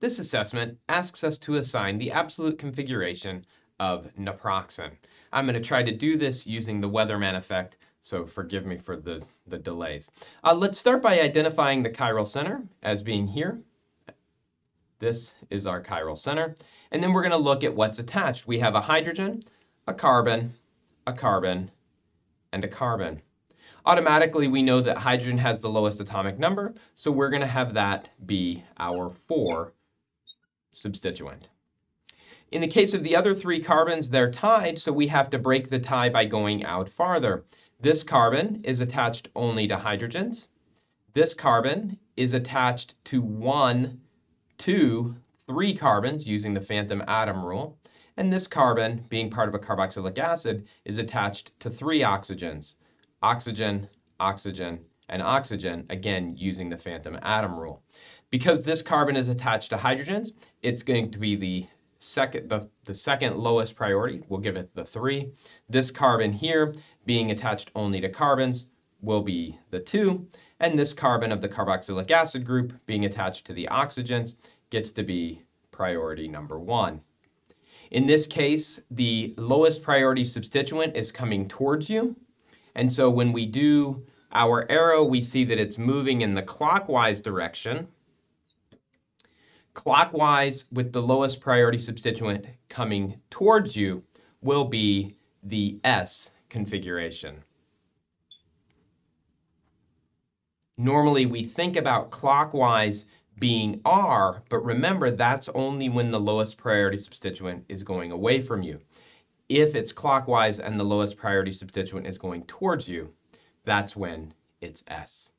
This assessment asks us to assign the absolute configuration of naproxen. I'm going to try to do this using the Weatherman effect, so forgive me for the delays. Let's start by identifying the chiral center as being here. This is our chiral center. And then we're going to look at what's attached. We have a hydrogen, a carbon, a carbon, and a carbon. Automatically, we know that hydrogen has the lowest atomic number, so we're going to have that be our 4 substituent. In the case of the other 3 carbons, they're tied, so we have to break the tie by going out farther. This carbon is attached only to hydrogens. This carbon is attached to 1, 2, 3 carbons using the phantom atom rule. And this carbon, being part of a carboxylic acid, is attached to 3 oxygens. Oxygen, oxygen, and oxygen, again using the phantom atom rule. Because this carbon is attached to hydrogens, it's going to be the second lowest priority. We'll give it the 3. This carbon here, being attached only to carbons, will be the 2. And this carbon of the carboxylic acid group, being attached to the oxygens, gets to be priority number 1. In this case, the lowest priority substituent is coming towards you. And so when we do our arrow, we see that it's moving in the clockwise direction. Clockwise, with the lowest priority substituent coming towards you, will be the S configuration. Normally, we think about clockwise being R, but remember, that's only when the lowest priority substituent is going away from you. If it's clockwise and the lowest priority substituent is going towards you, that's when it's S.